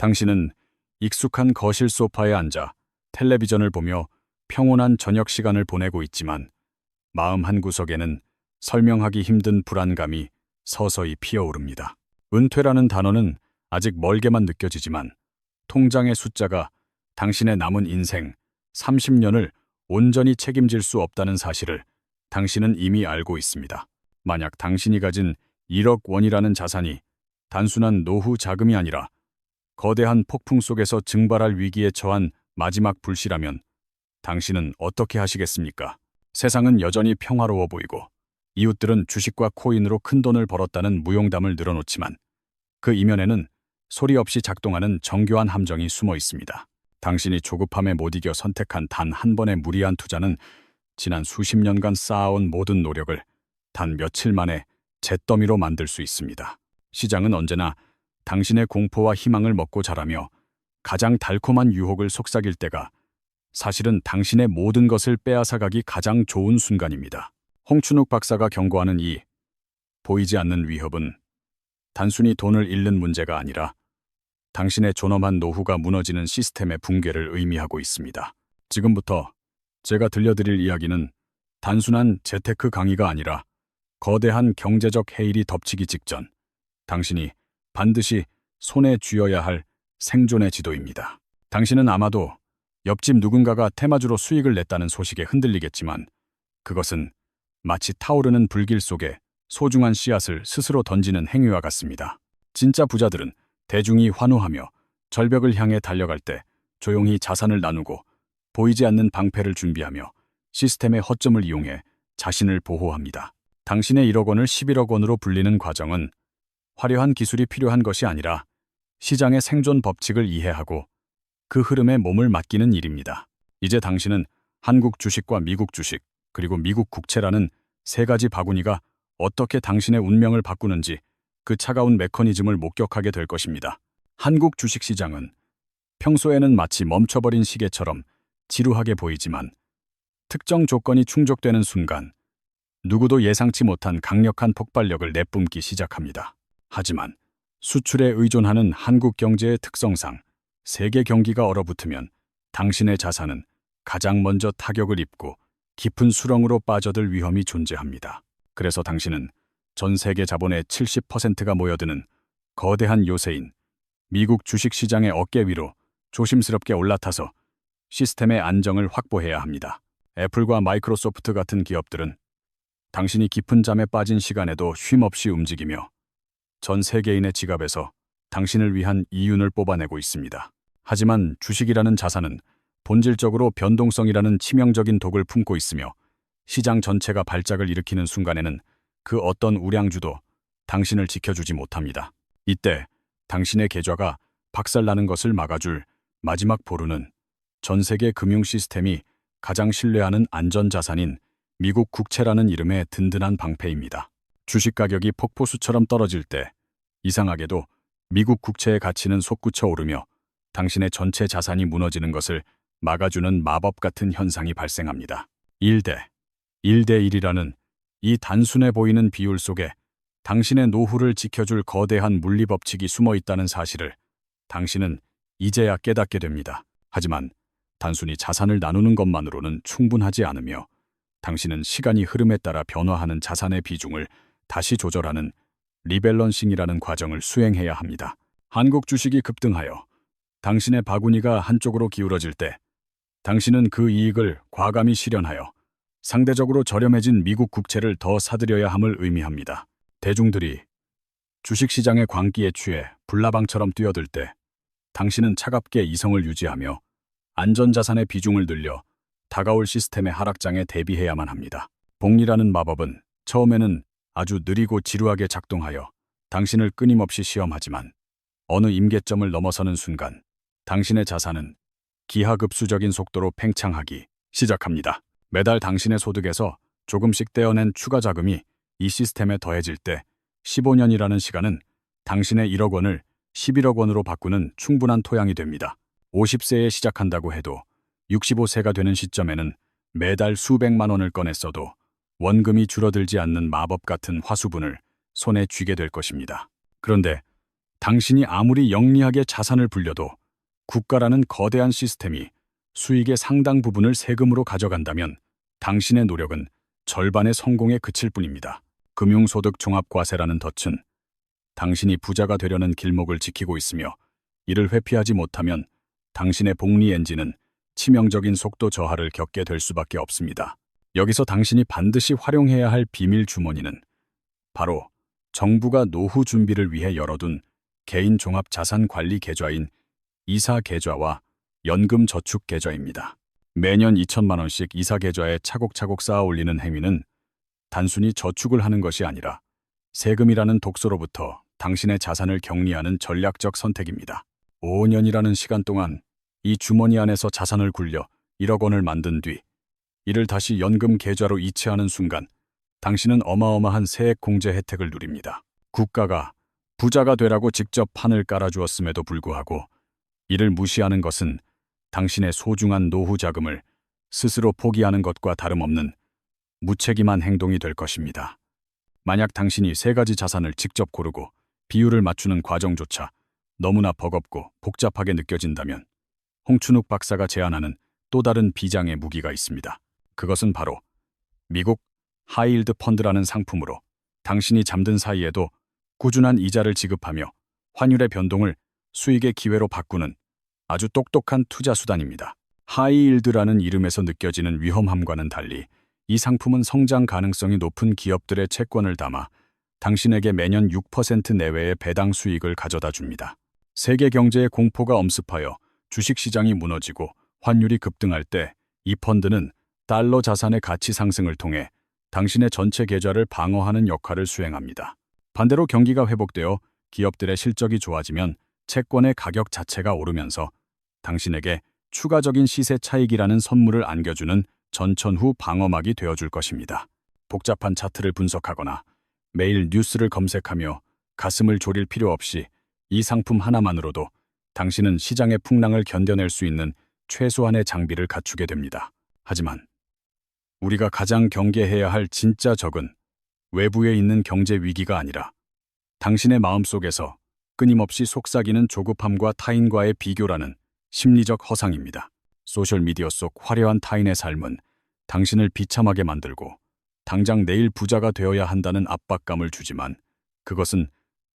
당신은 익숙한 거실 소파에 앉아 텔레비전을 보며 평온한 저녁 시간을 보내고 있지만 마음 한구석에는 설명하기 힘든 불안감이 서서히 피어오릅니다. 은퇴라는 단어는 아직 멀게만 느껴지지만 통장의 숫자가 당신의 남은 인생 30년을 온전히 책임질 수 없다는 사실을 당신은 이미 알고 있습니다. 만약 당신이 가진 1억 원이라는 자산이 단순한 노후 자금이 아니라 거대한 폭풍 속에서 증발할 위기에 처한 마지막 불씨라면 당신은 어떻게 하시겠습니까? 세상은 여전히 평화로워 보이고 이웃들은 주식과 코인으로 큰돈을 벌었다는 무용담을 늘어놓지만 그 이면에는 소리 없이 작동하는 정교한 함정이 숨어 있습니다. 당신이 조급함에 못 이겨 선택한 단 한 번의 무리한 투자는 지난 수십 년간 쌓아온 모든 노력을 단 며칠 만에 잿더미로 만들 수 있습니다. 시장은 언제나 당신의 공포와 희망을 먹고 자라며 가장 달콤한 유혹을 속삭일 때가 사실은 당신의 모든 것을 빼앗아가기 가장 좋은 순간입니다. 홍춘욱 박사가 경고하는 이 보이지 않는 위협은 단순히 돈을 잃는 문제가 아니라 당신의 존엄한 노후가 무너지는 시스템의 붕괴를 의미하고 있습니다. 지금부터 제가 들려드릴 이야기는 단순한 재테크 강의가 아니라 거대한 경제적 해일이 덮치기 직전 당신이 반드시 손에 쥐어야 할 생존의 지도입니다. 당신은 아마도 옆집 누군가가 테마주로 수익을 냈다는 소식에 흔들리겠지만 그것은 마치 타오르는 불길 속에 소중한 씨앗을 스스로 던지는 행위와 같습니다. 진짜 부자들은 대중이 환호하며 절벽을 향해 달려갈 때 조용히 자산을 나누고 보이지 않는 방패를 준비하며 시스템의 허점을 이용해 자신을 보호합니다. 당신의 1억 원을 11억 원으로 불리는 과정은 화려한 기술이 필요한 것이 아니라 시장의 생존 법칙을 이해하고 그 흐름에 몸을 맡기는 일입니다. 이제 당신은 한국 주식과 미국 주식, 그리고 미국 국채라는 세 가지 바구니가 어떻게 당신의 운명을 바꾸는지 그 차가운 메커니즘을 목격하게 될 것입니다. 한국 주식시장은 평소에는 마치 멈춰버린 시계처럼 지루하게 보이지만 특정 조건이 충족되는 순간 누구도 예상치 못한 강력한 폭발력을 내뿜기 시작합니다. 하지만 수출에 의존하는 한국 경제의 특성상 세계 경기가 얼어붙으면 당신의 자산은 가장 먼저 타격을 입고 깊은 수렁으로 빠져들 위험이 존재합니다. 그래서 당신은 전 세계 자본의 70%가 모여드는 거대한 요새인 미국 주식시장의 어깨 위로 조심스럽게 올라타서 시스템의 안정을 확보해야 합니다. 애플과 마이크로소프트 같은 기업들은 당신이 깊은 잠에 빠진 시간에도 쉼없이 움직이며 전 세계인의 지갑에서 당신을 위한 이윤을 뽑아내고 있습니다. 하지만 주식이라는 자산은 본질적으로 변동성이라는 치명적인 독을 품고 있으며 시장 전체가 발작을 일으키는 순간에는 그 어떤 우량주도 당신을 지켜주지 못합니다. 이때 당신의 계좌가 박살나는 것을 막아줄 마지막 보루는 전 세계 금융 시스템이 가장 신뢰하는 안전자산인 미국 국채라는 이름의 든든한 방패입니다. 주식 가격이 폭포수처럼 떨어질 때 이상하게도 미국 국채의 가치는 솟구쳐 오르며 당신의 전체 자산이 무너지는 것을 막아주는 마법 같은 현상이 발생합니다. 1대 1이라는 이 단순해 보이는 비율 속에 당신의 노후를 지켜줄 거대한 물리법칙이 숨어 있다는 사실을 당신은 이제야 깨닫게 됩니다. 하지만 단순히 자산을 나누는 것만으로는 충분하지 않으며 당신은 시간이 흐름에 따라 변화하는 자산의 비중을 다시 조절하는 리밸런싱이라는 과정을 수행해야 합니다. 한국 주식이 급등하여 당신의 바구니가 한쪽으로 기울어질 때 당신은 그 이익을 과감히 실현하여 상대적으로 저렴해진 미국 국채를 더 사들여야 함을 의미합니다. 대중들이 주식시장의 광기에 취해 불나방처럼 뛰어들 때 당신은 차갑게 이성을 유지하며 안전자산의 비중을 늘려 다가올 시스템의 하락장에 대비해야만 합니다. 복리라는 마법은 처음에는 아주 느리고 지루하게 작동하여 당신을 끊임없이 시험하지만 어느 임계점을 넘어서는 순간 당신의 자산은 기하급수적인 속도로 팽창하기 시작합니다. 매달 당신의 소득에서 조금씩 떼어낸 추가 자금이 이 시스템에 더해질 때 15년이라는 시간은 당신의 1억 원을 11억 원으로 바꾸는 충분한 토양이 됩니다. 50세에 시작한다고 해도 65세가 되는 시점에는 매달 수백만 원을 꺼내 써도 원금이 줄어들지 않는 마법 같은 화수분을 손에 쥐게 될 것입니다. 그런데 당신이 아무리 영리하게 자산을 불려도 국가라는 거대한 시스템이 수익의 상당 부분을 세금으로 가져간다면 당신의 노력은 절반의 성공에 그칠 뿐입니다. 금융소득 종합과세라는 덫은 당신이 부자가 되려는 길목을 지키고 있으며, 이를 회피하지 못하면 당신의 복리 엔진은 치명적인 속도 저하를 겪게 될 수밖에 없습니다. 여기서 당신이 반드시 활용해야 할 비밀 주머니는 바로 정부가 노후 준비를 위해 열어둔 개인 종합 자산 관리 계좌인 이사 계좌와 연금 저축 계좌입니다. 매년 2천만 원씩 이사 계좌에 차곡차곡 쌓아 올리는 행위는 단순히 저축을 하는 것이 아니라 세금이라는 독소로부터 당신의 자산을 격리하는 전략적 선택입니다. 5년이라는 시간 동안 이 주머니 안에서 자산을 굴려 1억 원을 만든 뒤 이를 다시 연금 계좌로 이체하는 순간 당신은 어마어마한 세액 공제 혜택을 누립니다. 국가가 부자가 되라고 직접 판을 깔아주었음에도 불구하고 이를 무시하는 것은 당신의 소중한 노후 자금을 스스로 포기하는 것과 다름없는 무책임한 행동이 될 것입니다. 만약 당신이 세 가지 자산을 직접 고르고 비율을 맞추는 과정조차 너무나 버겁고 복잡하게 느껴진다면 홍춘욱 박사가 제안하는 또 다른 비장의 무기가 있습니다. 그것은 바로 미국 하이힐드 펀드라는 상품으로 당신이 잠든 사이에도 꾸준한 이자를 지급하며 환율의 변동을 수익의 기회로 바꾸는 아주 똑똑한 투자 수단입니다. 하이힐드라는 이름에서 느껴지는 위험함과는 달리 이 상품은 성장 가능성이 높은 기업들의 채권을 담아 당신에게 매년 6% 내외의 배당 수익을 가져다 줍니다. 세계 경제의 공포가 엄습하여 주식시장이 무너지고 환율이 급등할 때 이 펀드는 달러 자산의 가치 상승을 통해 당신의 전체 계좌를 방어하는 역할을 수행합니다. 반대로 경기가 회복되어 기업들의 실적이 좋아지면 채권의 가격 자체가 오르면서 당신에게 추가적인 시세 차익이라는 선물을 안겨주는 전천후 방어막이 되어줄 것입니다. 복잡한 차트를 분석하거나 매일 뉴스를 검색하며 가슴을 졸일 필요 없이 이 상품 하나만으로도 당신은 시장의 풍랑을 견뎌낼 수 있는 최소한의 장비를 갖추게 됩니다. 하지만 우리가 가장 경계해야 할 진짜 적은 외부에 있는 경제 위기가 아니라 당신의 마음속에서 끊임없이 속삭이는 조급함과 타인과의 비교라는 심리적 허상입니다. 소셜미디어 속 화려한 타인의 삶은 당신을 비참하게 만들고 당장 내일 부자가 되어야 한다는 압박감을 주지만 그것은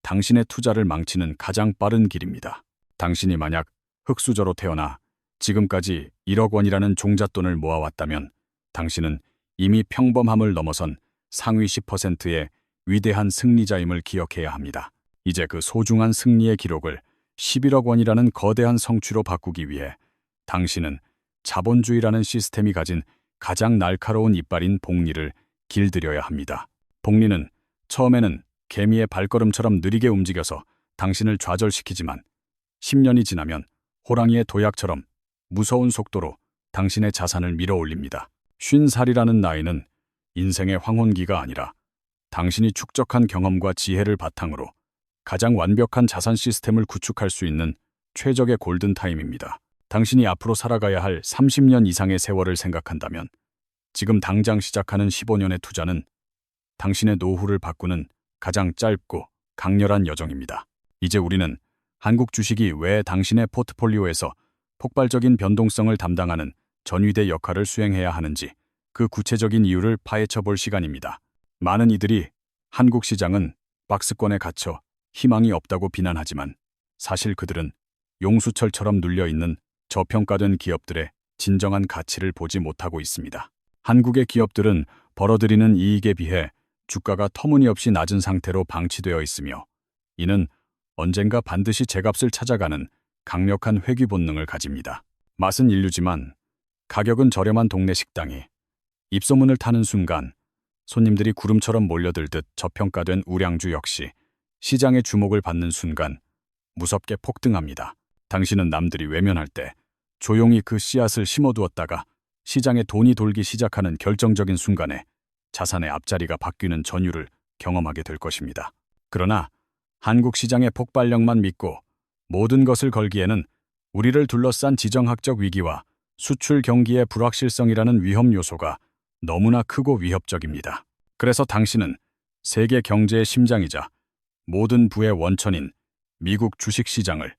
당신의 투자를 망치는 가장 빠른 길입니다. 당신이 만약 흙수저로 태어나 지금까지 1억 원이라는 종잣돈을 모아왔다면 당신은 이미 평범함을 넘어선 상위 10%의 위대한 승리자임을 기억해야 합니다. 이제 그 소중한 승리의 기록을 11억 원이라는 거대한 성취로 바꾸기 위해 당신은 자본주의라는 시스템이 가진 가장 날카로운 이빨인 복리를 길들여야 합니다. 복리는 처음에는 개미의 발걸음처럼 느리게 움직여서 당신을 좌절시키지만 10년이 지나면 호랑이의 도약처럼 무서운 속도로 당신의 자산을 밀어올립니다. 50살이라는 나이는 인생의 황혼기가 아니라 당신이 축적한 경험과 지혜를 바탕으로 가장 완벽한 자산 시스템을 구축할 수 있는 최적의 골든타임입니다. 당신이 앞으로 살아가야 할 30년 이상의 세월을 생각한다면 지금 당장 시작하는 15년의 투자는 당신의 노후를 바꾸는 가장 짧고 강렬한 여정입니다. 이제 우리는 한국 주식이 왜 당신의 포트폴리오에서 폭발적인 변동성을 담당하는 전위대 역할을 수행해야 하는지 그 구체적인 이유를 파헤쳐 볼 시간입니다. 많은 이들이 한국 시장은 박스권에 갇혀 희망이 없다고 비난하지만 사실 그들은 용수철처럼 눌려있는 저평가된 기업들의 진정한 가치를 보지 못하고 있습니다. 한국의 기업들은 벌어들이는 이익에 비해 주가가 터무니없이 낮은 상태로 방치되어 있으며 이는 언젠가 반드시 제값을 찾아가는 강력한 회귀 본능을 가집니다. 맛은 인류지만 가격은 저렴한 동네 식당이 입소문을 타는 순간 손님들이 구름처럼 몰려들듯 저평가된 우량주 역시 시장의 주목을 받는 순간 무섭게 폭등합니다. 당신은 남들이 외면할 때 조용히 그 씨앗을 심어두었다가 시장에 돈이 돌기 시작하는 결정적인 순간에 자산의 앞자리가 바뀌는 전율을 경험하게 될 것입니다. 그러나 한국 시장의 폭발력만 믿고 모든 것을 걸기에는 우리를 둘러싼 지정학적 위기와 수출 경기의 불확실성이라는 위험 요소가 너무나 크고 위협적입니다. 그래서 당신은 세계 경제의 심장이자 모든 부의 원천인 미국 주식시장을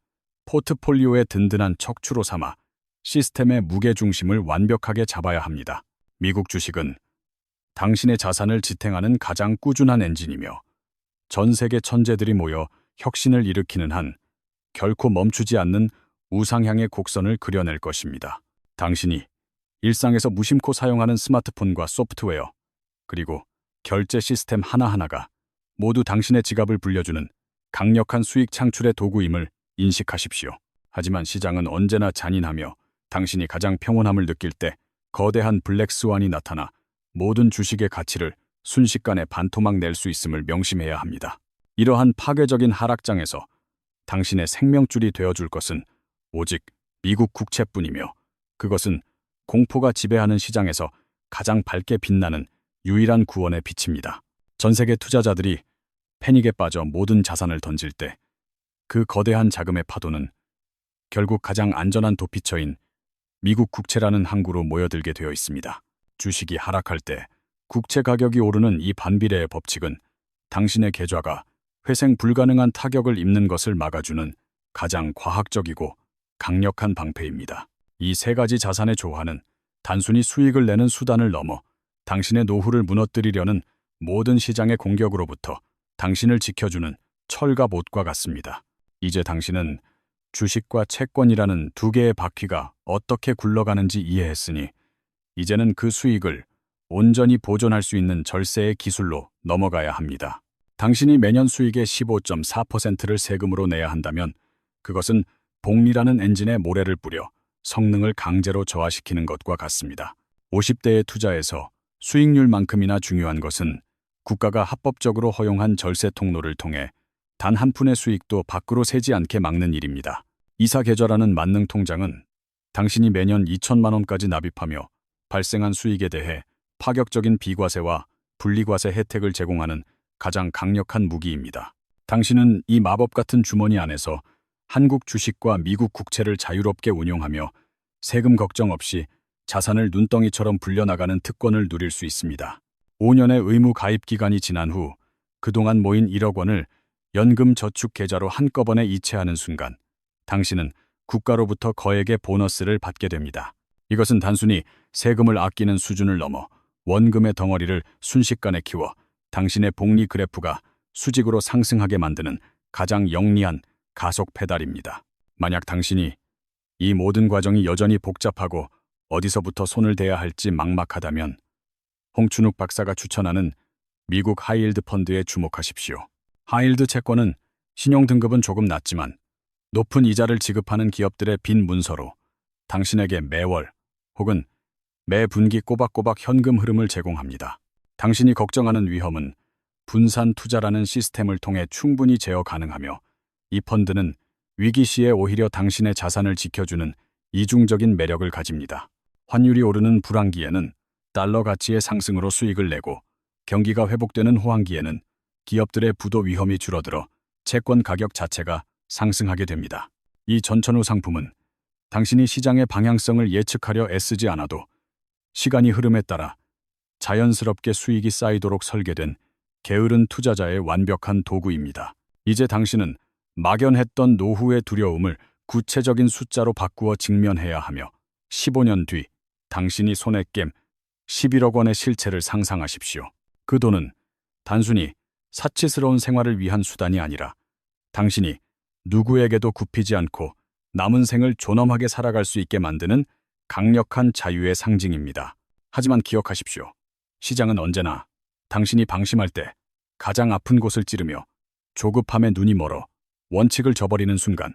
포트폴리오의 든든한 척추로 삼아 시스템의 무게중심을 완벽하게 잡아야 합니다. 미국 주식은 당신의 자산을 지탱하는 가장 꾸준한 엔진이며 전 세계 천재들이 모여 혁신을 일으키는 한 결코 멈추지 않는 우상향의 곡선을 그려낼 것입니다. 당신이 일상에서 무심코 사용하는 스마트폰과 소프트웨어, 그리고 결제 시스템 하나하나가 모두 당신의 지갑을 불려주는 강력한 수익 창출의 도구임을 인식하십시오. 하지만 시장은 언제나 잔인하며 당신이 가장 평온함을 느낄 때 거대한 블랙스완이 나타나 모든 주식의 가치를 순식간에 반토막 낼 수 있음을 명심해야 합니다. 이러한 파괴적인 하락장에서 당신의 생명줄이 되어줄 것은 오직 미국 국채뿐이며 그것은 공포가 지배하는 시장에서 가장 밝게 빛나는 유일한 구원의 빛입니다. 전 세계 투자자들이 패닉에 빠져 모든 자산을 던질 때 그 거대한 자금의 파도는 결국 가장 안전한 도피처인 미국 국채라는 항구로 모여들게 되어 있습니다. 주식이 하락할 때 국채 가격이 오르는 이 반비례의 법칙은 당신의 계좌가 회생 불가능한 타격을 입는 것을 막아주는 가장 과학적이고 강력한 방패입니다. 이 세 가지 자산의 조화는 단순히 수익을 내는 수단을 넘어 당신의 노후를 무너뜨리려는 모든 시장의 공격으로부터 당신을 지켜주는 철과 못과 같습니다. 이제 당신은 주식과 채권이라는 두 개의 바퀴가 어떻게 굴러가는지 이해했으니 이제는 그 수익을 온전히 보존할 수 있는 절세의 기술로 넘어가야 합니다. 당신이 매년 수익의 15.4%를 세금으로 내야 한다면 그것은 복리라는 엔진에 모래를 뿌려 성능을 강제로 저하시키는 것과 같습니다. 50대의 투자에서 수익률만큼이나 중요한 것은 국가가 합법적으로 허용한 절세 통로를 통해 단 한 푼의 수익도 밖으로 새지 않게 막는 일입니다. 이사계좌라는 만능 통장은 당신이 매년 2천만 원까지 납입하며 발생한 수익에 대해 파격적인 비과세와 분리과세 혜택을 제공하는 가장 강력한 무기입니다. 당신은 이 마법 같은 주머니 안에서 한국 주식과 미국 국채를 자유롭게 운용하며 세금 걱정 없이 자산을 눈덩이처럼 불려나가는 특권을 누릴 수 있습니다. 5년의 의무 가입 기간이 지난 후 그동안 모인 1억 원을 연금 저축 계좌로 한꺼번에 이체하는 순간 당신은 국가로부터 거액의 보너스를 받게 됩니다. 이것은 단순히 세금을 아끼는 수준을 넘어 원금의 덩어리를 순식간에 키워 당신의 복리 그래프가 수직으로 상승하게 만드는 가장 영리한 가속 페달입니다. 만약 당신이 이 모든 과정이 여전히 복잡하고 어디서부터 손을 대야 할지 막막하다면 홍춘욱 박사가 추천하는 미국 하이힐드 펀드에 주목하십시오. 하이힐드 채권은 신용 등급은 조금 낮지만 높은 이자를 지급하는 기업들의 빈 문서로 당신에게 매월 혹은 매 분기 꼬박꼬박 현금 흐름을 제공합니다. 당신이 걱정하는 위험은 분산 투자라는 시스템을 통해 충분히 제어 가능하며 이 펀드는 위기 시에 오히려 당신의 자산을 지켜주는 이중적인 매력을 가집니다. 환율이 오르는 불황기에는 달러 가치의 상승으로 수익을 내고 경기가 회복되는 호황기에는 기업들의 부도 위험이 줄어들어 채권 가격 자체가 상승하게 됩니다. 이 전천후 상품은 당신이 시장의 방향성을 예측하려 애쓰지 않아도 시간이 흐름에 따라 자연스럽게 수익이 쌓이도록 설계된 게으른 투자자의 완벽한 도구입니다. 이제 당신은 막연했던 노후의 두려움을 구체적인 숫자로 바꾸어 직면해야 하며 15년 뒤 당신이 손에 깸 11억 원의 실체를 상상하십시오. 그 돈은 단순히 사치스러운 생활을 위한 수단이 아니라 당신이 누구에게도 굽히지 않고 남은 생을 존엄하게 살아갈 수 있게 만드는 강력한 자유의 상징입니다. 하지만 기억하십시오. 시장은 언제나 당신이 방심할 때 가장 아픈 곳을 찌르며 조급함에 눈이 멀어 원칙을 저버리는 순간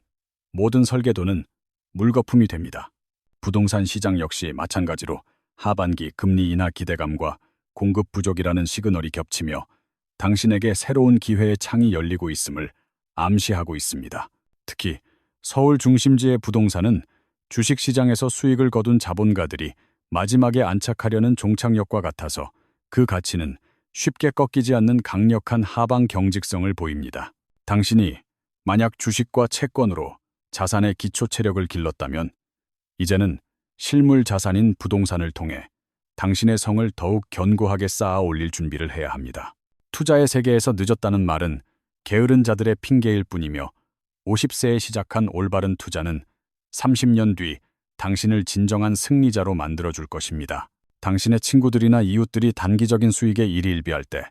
모든 설계도는 물거품이 됩니다. 부동산 시장 역시 마찬가지로 하반기 금리 인하 기대감과 공급 부족이라는 시그널이 겹치며 당신에게 새로운 기회의 창이 열리고 있음을 암시하고 있습니다. 특히 서울 중심지의 부동산은 주식시장에서 수익을 거둔 자본가들이 마지막에 안착하려는 종착역과 같아서 그 가치는 쉽게 꺾이지 않는 강력한 하방 경직성을 보입니다. 당신이 만약 주식과 채권으로 자산의 기초 체력을 길렀다면 이제는 실물 자산인 부동산을 통해 당신의 성을 더욱 견고하게 쌓아 올릴 준비를 해야 합니다. 투자의 세계에서 늦었다는 말은 게으른 자들의 핑계일 뿐이며 50세에 시작한 올바른 투자는 30년 뒤 당신을 진정한 승리자로 만들어줄 것입니다. 당신의 친구들이나 이웃들이 단기적인 수익에 일희일비할 때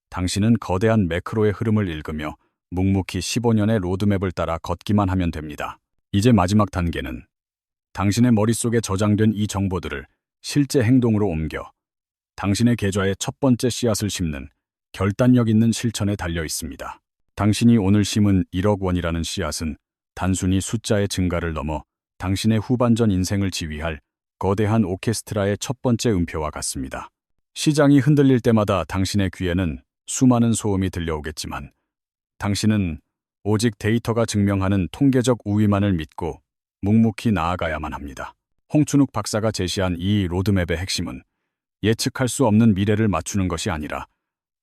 당신은 거대한 매크로의 흐름을 읽으며 묵묵히 15년의 로드맵을 따라 걷기만 하면 됩니다. 이제 마지막 단계는 당신의 머릿속에 저장된 이 정보들을 실제 행동으로 옮겨 당신의 계좌에 첫 번째 씨앗을 심는 결단력 있는 실천에 달려 있습니다. 당신이 오늘 심은 1억 원이라는 씨앗은 단순히 숫자의 증가를 넘어 당신의 후반전 인생을 지휘할 거대한 오케스트라의 첫 번째 음표와 같습니다. 시장이 흔들릴 때마다 당신의 귀에는 수많은 소음이 들려오겠지만 당신은 오직 데이터가 증명하는 통계적 우위만을 믿고 묵묵히 나아가야만 합니다. 홍춘욱 박사가 제시한 이 로드맵의 핵심은 예측할 수 없는 미래를 맞추는 것이 아니라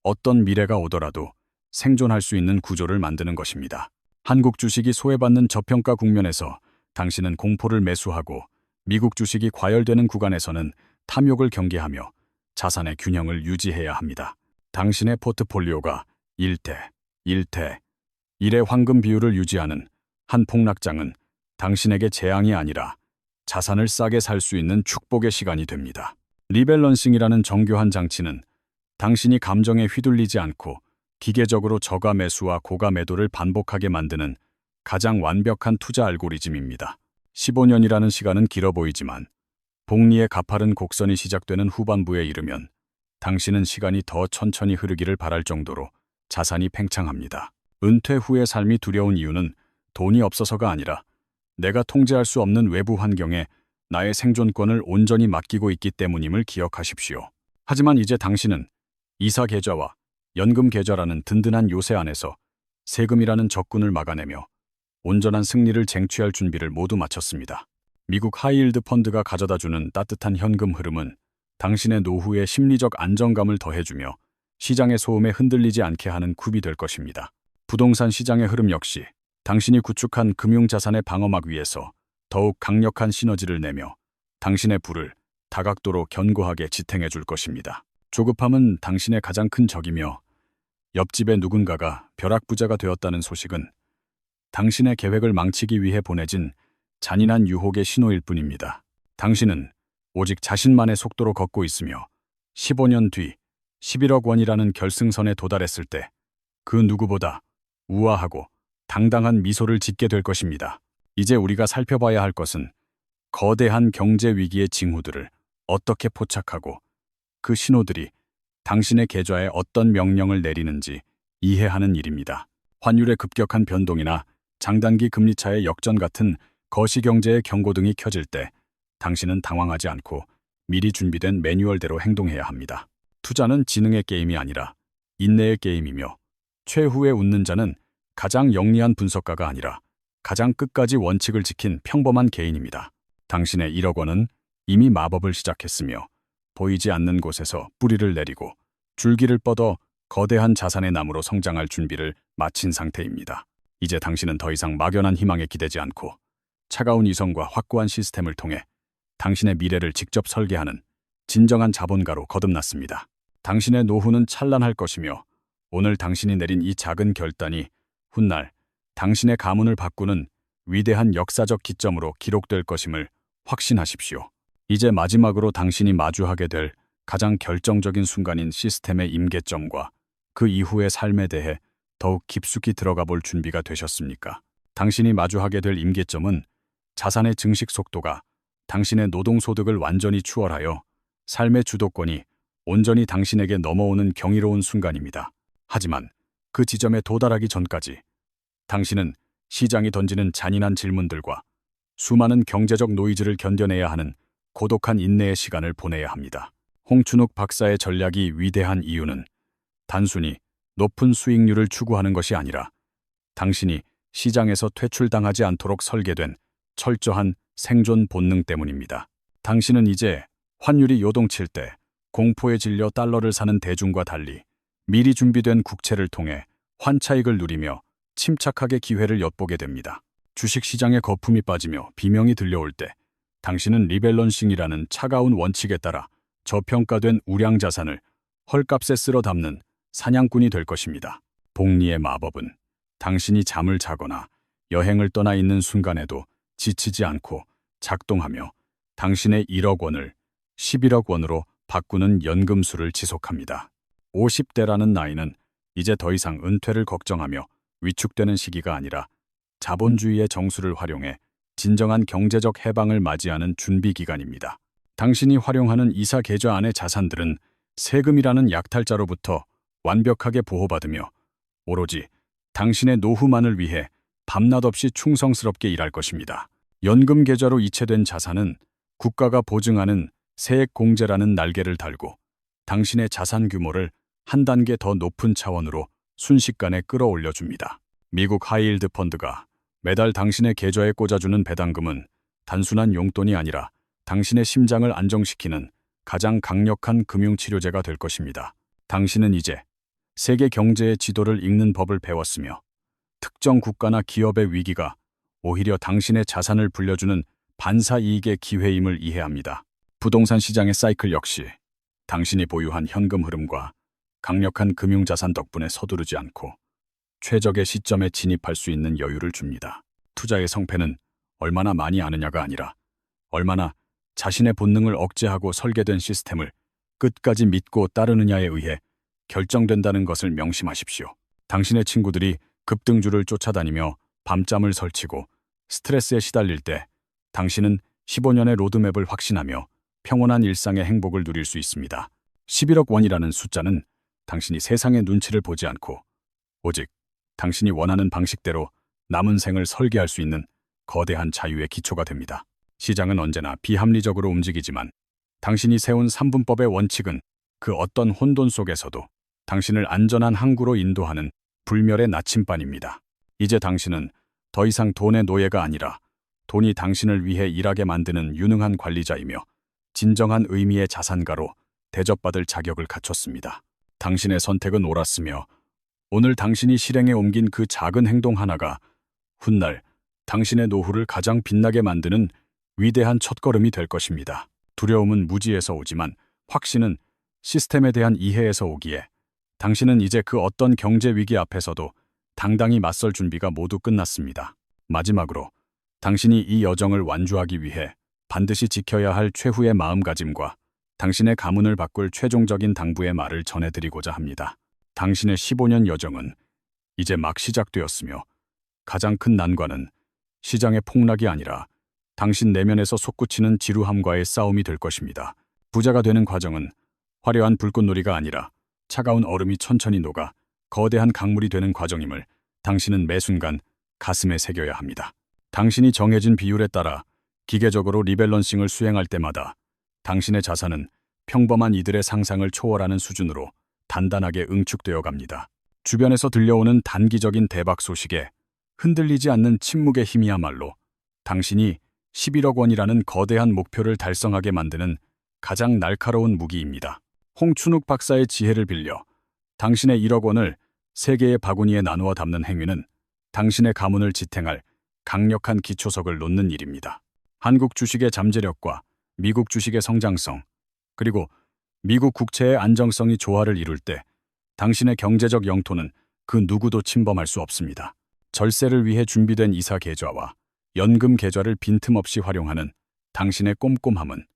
어떤 미래가 오더라도 생존할 수 있는 구조를 만드는 것입니다. 한국 주식이 소외받는 저평가 국면에서 당신은 공포를 매수하고 미국 주식이 과열되는 구간에서는 탐욕을 경계하며 자산의 균형을 유지해야 합니다. 당신의 포트폴리오가 1대 1의 황금 비율을 유지하는 한 폭락장은 당신에게 재앙이 아니라 자산을 싸게 살 수 있는 축복의 시간이 됩니다. 리밸런싱이라는 정교한 장치는 당신이 감정에 휘둘리지 않고 기계적으로 저가 매수와 고가 매도를 반복하게 만드는 가장 완벽한 투자 알고리즘입니다. 15년이라는 시간은 길어 보이지만 복리의 가파른 곡선이 시작되는 후반부에 이르면 당신은 시간이 더 천천히 흐르기를 바랄 정도로 자산이 팽창합니다. 은퇴 후의 삶이 두려운 이유는 돈이 없어서가 아니라 내가 통제할 수 없는 외부 환경에 나의 생존권을 온전히 맡기고 있기 때문임을 기억하십시오. 하지만 이제 당신은 이사 계좌와 연금 계좌라는 든든한 요새 안에서 세금이라는 적군을 막아내며 온전한 승리를 쟁취할 준비를 모두 마쳤습니다. 미국 하이힐드 펀드가 가져다주는 따뜻한 현금 흐름은 당신의 노후에 심리적 안정감을 더해주며 시장의 소음에 흔들리지 않게 하는 굽이 될 것입니다. 부동산 시장의 흐름 역시 당신이 구축한 금융자산의 방어막 위에서 더욱 강력한 시너지를 내며 당신의 부를 다각도로 견고하게 지탱해 줄 것입니다. 조급함은 당신의 가장 큰 적이며 옆집의 누군가가 벼락부자가 되었다는 소식은 당신의 계획을 망치기 위해 보내진 잔인한 유혹의 신호일 뿐입니다. 당신은 오직 자신만의 속도로 걷고 있으며 15년 뒤 11억 원이라는 결승선에 도달했을 때 그 누구보다 우아하고 당당한 미소를 짓게 될 것입니다. 이제 우리가 살펴봐야 할 것은 거대한 경제 위기의 징후들을 어떻게 포착하고 그 신호들이 당신의 계좌에 어떤 명령을 내리는지 이해하는 일입니다. 환율의 급격한 변동이나 장단기 금리차의 역전 같은 거시경제의 경고등이 켜질 때 당신은 당황하지 않고 미리 준비된 매뉴얼대로 행동해야 합니다. 투자는 지능의 게임이 아니라 인내의 게임이며 최후에 웃는 자는 가장 영리한 분석가가 아니라 가장 끝까지 원칙을 지킨 평범한 개인입니다. 당신의 1억 원은 이미 마법을 시작했으며 보이지 않는 곳에서 뿌리를 내리고 줄기를 뻗어 거대한 자산의 나무로 성장할 준비를 마친 상태입니다. 이제 당신은 더 이상 막연한 희망에 기대지 않고 차가운 이성과 확고한 시스템을 통해 당신의 미래를 직접 설계하는 진정한 자본가로 거듭났습니다. 당신의 노후는 찬란할 것이며 오늘 당신이 내린 이 작은 결단이 훗날 당신의 가문을 바꾸는 위대한 역사적 기점으로 기록될 것임을 확신하십시오. 이제 마지막으로 당신이 마주하게 될 가장 결정적인 순간인 시스템의 임계점과 그 이후의 삶에 대해 더욱 깊숙이 들어가 볼 준비가 되셨습니까? 당신이 마주하게 될 임계점은 자산의 증식 속도가 당신의 노동소득을 완전히 추월하여 삶의 주도권이 온전히 당신에게 넘어오는 경이로운 순간입니다. 하지만 그 지점에 도달하기 전까지 당신은 시장이 던지는 잔인한 질문들과 수많은 경제적 노이즈를 견뎌내야 하는 고독한 인내의 시간을 보내야 합니다. 홍춘욱 박사의 전략이 위대한 이유는 단순히 높은 수익률을 추구하는 것이 아니라 당신이 시장에서 퇴출당하지 않도록 설계된 철저한 생존 본능 때문입니다. 당신은 이제 환율이 요동칠 때 공포에 질려 달러를 사는 대중과 달리 미리 준비된 국채를 통해 환차익을 누리며 침착하게 기회를 엿보게 됩니다. 주식시장에 거품이 빠지며 비명이 들려올 때 당신은 리밸런싱이라는 차가운 원칙에 따라 저평가된 우량 자산을 헐값에 쓸어 담는 사냥꾼이 될 것입니다. 복리의 마법은 당신이 잠을 자거나 여행을 떠나 있는 순간에도 지치지 않고 작동하며 당신의 1억 원을 11억 원으로 바꾸는 연금술을 지속합니다. 50대라는 나이는 이제 더 이상 은퇴를 걱정하며 위축되는 시기가 아니라 자본주의의 정수를 활용해 진정한 경제적 해방을 맞이하는 준비 기간입니다. 당신이 활용하는 이사 계좌 안의 자산들은 세금이라는 약탈자로부터 완벽하게 보호받으며 오로지 당신의 노후만을 위해 밤낮 없이 충성스럽게 일할 것입니다. 연금 계좌로 이체된 자산은 국가가 보증하는 세액 공제라는 날개를 달고 당신의 자산 규모를 한 단계 더 높은 차원으로 순식간에 끌어올려줍니다. 미국 하이힐드 펀드가 매달 당신의 계좌에 꽂아주는 배당금은 단순한 용돈이 아니라 당신의 심장을 안정시키는 가장 강력한 금융치료제가 될 것입니다. 당신은 이제 세계 경제의 지도를 읽는 법을 배웠으며 특정 국가나 기업의 위기가 오히려 당신의 자산을 불려주는 반사이익의 기회임을 이해합니다. 부동산 시장의 사이클 역시 당신이 보유한 현금 흐름과 강력한 금융자산 덕분에 서두르지 않고 최적의 시점에 진입할 수 있는 여유를 줍니다. 투자의 성패는 얼마나 많이 아느냐가 아니라 얼마나 자신의 본능을 억제하고 설계된 시스템을 끝까지 믿고 따르느냐에 의해 결정된다는 것을 명심하십시오. 당신의 친구들이 급등주를 쫓아다니며 밤잠을 설치고 스트레스에 시달릴 때 당신은 15년의 로드맵을 확신하며 평온한 일상의 행복을 누릴 수 있습니다. 11억 원이라는 숫자는 당신이 세상의 눈치를 보지 않고 오직 당신이 원하는 방식대로 남은 생을 설계할 수 있는 거대한 자유의 기초가 됩니다. 시장은 언제나 비합리적으로 움직이지만 당신이 세운 3분법의 원칙은 그 어떤 혼돈 속에서도 당신을 안전한 항구로 인도하는 불멸의 나침반입니다. 이제 당신은 더 이상 돈의 노예가 아니라 돈이 당신을 위해 일하게 만드는 유능한 관리자이며 진정한 의미의 자산가로 대접받을 자격을 갖췄습니다. 당신의 선택은 옳았으며 오늘 당신이 실행에 옮긴 그 작은 행동 하나가 훗날 당신의 노후를 가장 빛나게 만드는 위대한 첫걸음이 될 것입니다. 두려움은 무지에서 오지만 확신은 시스템에 대한 이해에서 오기에 당신은 이제 그 어떤 경제 위기 앞에서도 당당히 맞설 준비가 모두 끝났습니다. 마지막으로 당신이 이 여정을 완주하기 위해 반드시 지켜야 할 최후의 마음가짐과 당신의 가문을 바꿀 최종적인 당부의 말을 전해드리고자 합니다. 당신의 15년 여정은 이제 막 시작되었으며 가장 큰 난관은 시장의 폭락이 아니라 당신 내면에서 솟구치는 지루함과의 싸움이 될 것입니다. 부자가 되는 과정은 화려한 불꽃놀이가 아니라 차가운 얼음이 천천히 녹아 거대한 강물이 되는 과정임을 당신은 매 순간 가슴에 새겨야 합니다. 당신이 정해진 비율에 따라 기계적으로 리밸런싱을 수행할 때마다 당신의 자산은 평범한 이들의 상상을 초월하는 수준으로 단단하게 응축되어 갑니다. 주변에서 들려오는 단기적인 대박 소식에 흔들리지 않는 침묵의 힘이야말로 당신이 11억 원이라는 거대한 목표를 달성하게 만드는 가장 날카로운 무기입니다. 홍춘욱 박사의 지혜를 빌려 당신의 1억 원을 세 개의 바구니에 나누어 담는 행위는 당신의 가문을 지탱할 강력한 기초석을 놓는 일입니다. 한국 주식의 잠재력과 미국 주식의 성장성, 그리고 미국 국채의 안정성이 조화를 이룰 때 당신의 경제적 영토는 그 누구도 침범할 수 없습니다. 절세를 위해 준비된 이사 계좌와 연금 계좌를 빈틈없이 활용하는 당신의 꼼꼼함은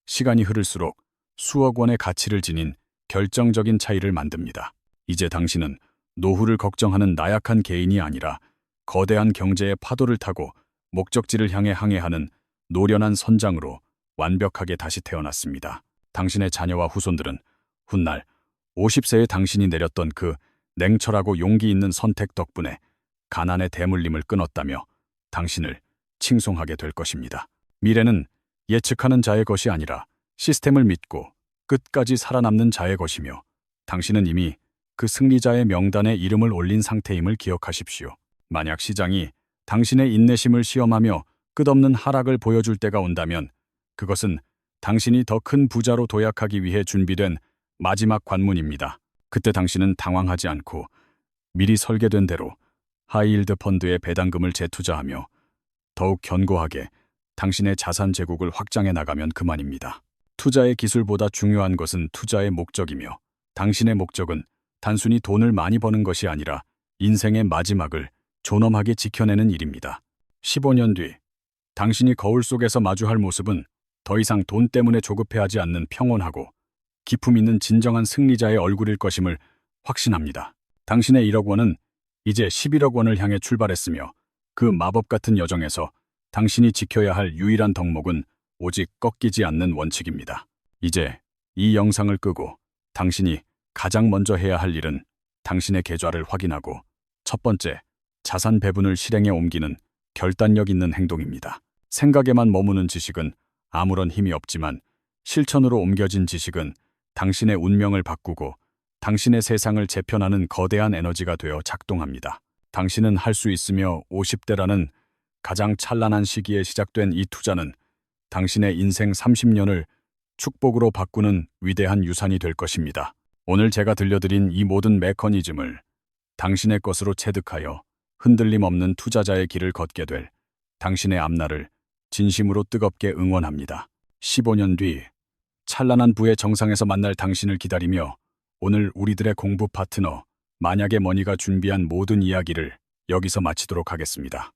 시간이 흐를수록 수억 원의 가치를 지닌 결정적인 차이를 만듭니다. 이제 당신은 노후를 걱정하는 나약한 개인이 아니라 거대한 경제의 파도를 타고 목적지를 향해 항해하는 노련한 선장으로 완벽하게 다시 태어났습니다. 당신의 자녀와 후손들은 훗날 50세의 당신이 내렸던 그 냉철하고 용기 있는 선택 덕분에 가난의 대물림을 끊었다며 당신을 칭송하게 될 것입니다. 미래는 예측하는 자의 것이 아니라 시스템을 믿고 끝까지 살아남는 자의 것이며 당신은 이미 그 승리자의 명단에 이름을 올린 상태임을 기억하십시오. 만약 시장이 당신의 인내심을 시험하며 끝없는 하락을 보여줄 때가 온다면 그것은 당신이 더 큰 부자로 도약하기 위해 준비된 마지막 관문입니다. 그때 당신은 당황하지 않고 미리 설계된 대로 하이힐드 펀드에 배당금을 재투자하며 더욱 견고하게 당신의 자산 제국을 확장해 나가면 그만입니다. 투자의 기술보다 중요한 것은 투자의 목적이며 당신의 목적은 단순히 돈을 많이 버는 것이 아니라 인생의 마지막을 존엄하게 지켜내는 일입니다. 15년 뒤 당신이 거울 속에서 마주할 모습은 더 이상 돈 때문에 조급해하지 않는 평온하고 기품 있는 진정한 승리자의 얼굴일 것임을 확신합니다. 당신의 1억 원은 이제 11억 원을 향해 출발했으며 그 마법 같은 여정에서 당신이 지켜야 할 유일한 덕목은 오직 꺾이지 않는 원칙입니다. 이제 이 영상을 끄고 당신이 가장 먼저 해야 할 일은 당신의 계좌를 확인하고 첫 번째, 자산 배분을 실행에 옮기는 결단력 있는 행동입니다. 생각에만 머무는 지식은 아무런 힘이 없지만 실천으로 옮겨진 지식은 당신의 운명을 바꾸고 당신의 세상을 재편하는 거대한 에너지가 되어 작동합니다. 당신은 할 수 있으며 50대라는 가장 찬란한 시기에 시작된 이 투자는 당신의 인생 30년을 축복으로 바꾸는 위대한 유산이 될 것입니다. 오늘 제가 들려드린 이 모든 메커니즘을 당신의 것으로 체득하여 흔들림 없는 투자자의 길을 걷게 될 당신의 앞날을 진심으로 뜨겁게 응원합니다. 15년 뒤 찬란한 부의 정상에서 만날 당신을 기다리며 오늘 우리들의 공부 파트너 만약의 머니가 준비한 모든 이야기를 여기서 마치도록 하겠습니다.